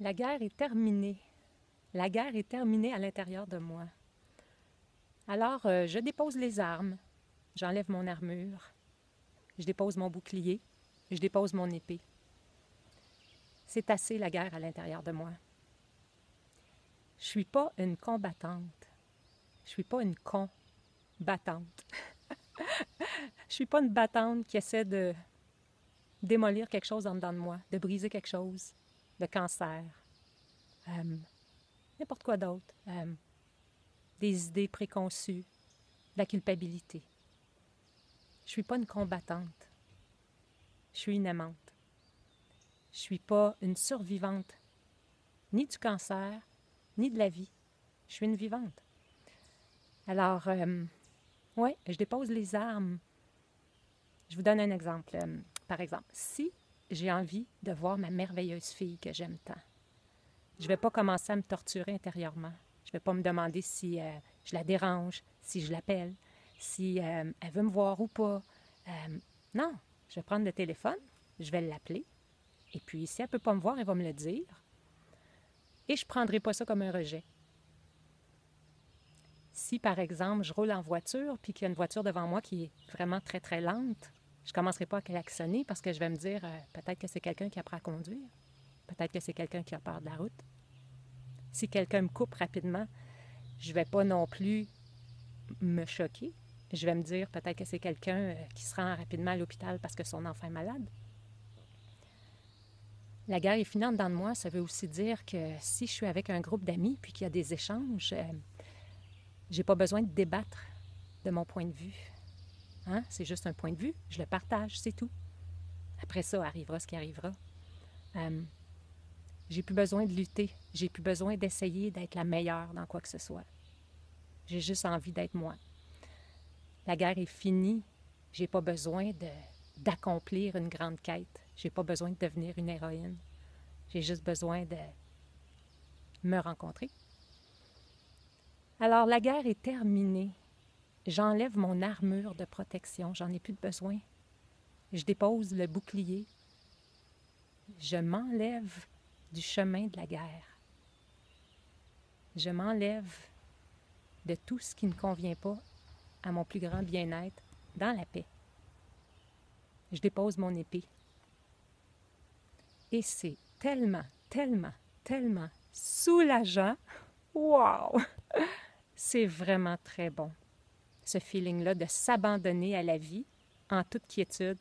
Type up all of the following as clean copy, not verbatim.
La guerre est terminée. La guerre est terminée à l'intérieur de moi. Alors, je dépose les armes, j'enlève mon armure, je dépose mon bouclier, je dépose mon épée. C'est assez la guerre à l'intérieur de moi. Je suis pas une combattante. Je suis pas une combattante. Je suis pas une battante qui essaie de démolir quelque chose en dedans de moi, de briser quelque chose, le cancer, n'importe quoi d'autre, des idées préconçues, la culpabilité. Je suis pas une combattante. Je suis une aimante. Je suis pas une survivante, ni du cancer, ni de la vie. Je suis une vivante. Alors, oui, je dépose les armes. Je vous donne un exemple. Par exemple, si j'ai envie de voir ma merveilleuse fille que j'aime tant, je ne vais pas commencer à me torturer intérieurement. Je ne vais pas me demander si je la dérange, si je l'appelle, si elle veut me voir ou pas. Non, je vais prendre le téléphone, je vais l'appeler, et puis si elle ne peut pas me voir, elle va me le dire, et je ne prendrai pas ça comme un rejet. Si, par exemple, je roule en voiture, puis qu'il y a une voiture devant moi qui est vraiment très, très lente, je ne commencerai pas à klaxonner parce que je vais me dire, peut-être que c'est quelqu'un qui apprend à conduire, peut-être que c'est quelqu'un qui a peur de la route. Si quelqu'un me coupe rapidement, je ne vais pas non plus me choquer. Je vais me dire, peut-être que c'est quelqu'un qui se rend rapidement à l'hôpital parce que son enfant est malade. La guerre est finie en dedans de moi, ça veut aussi dire que si je suis avec un groupe d'amis puis qu'il y a des échanges, j'ai pas besoin de débattre de mon point de vue. Hein? C'est juste un point de vue, je le partage, c'est tout. Après ça, arrivera ce qui arrivera. J'ai plus besoin de lutter, j'ai plus besoin d'essayer d'être la meilleure dans quoi que ce soit. J'ai juste envie d'être moi. La guerre est finie, j'ai pas besoin d'accomplir une grande quête. J'ai pas besoin de devenir une héroïne. J'ai juste besoin de me rencontrer. Alors, la guerre est terminée. J'enlève mon armure de protection. J'en ai plus de besoin. Je dépose le bouclier. Je m'enlève du chemin de la guerre. Je m'enlève de tout ce qui ne convient pas à mon plus grand bien-être dans la paix. Je dépose mon épée. Et c'est tellement, tellement, tellement soulageant. Wow! C'est vraiment très bon, ce feeling-là de s'abandonner à la vie en toute quiétude,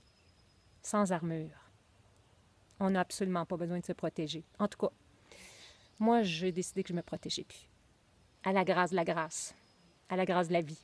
sans armure. On n'a absolument pas besoin de se protéger. En tout cas, moi, j'ai décidé que je ne me protégeais plus. À la grâce de la grâce, à la grâce de la vie.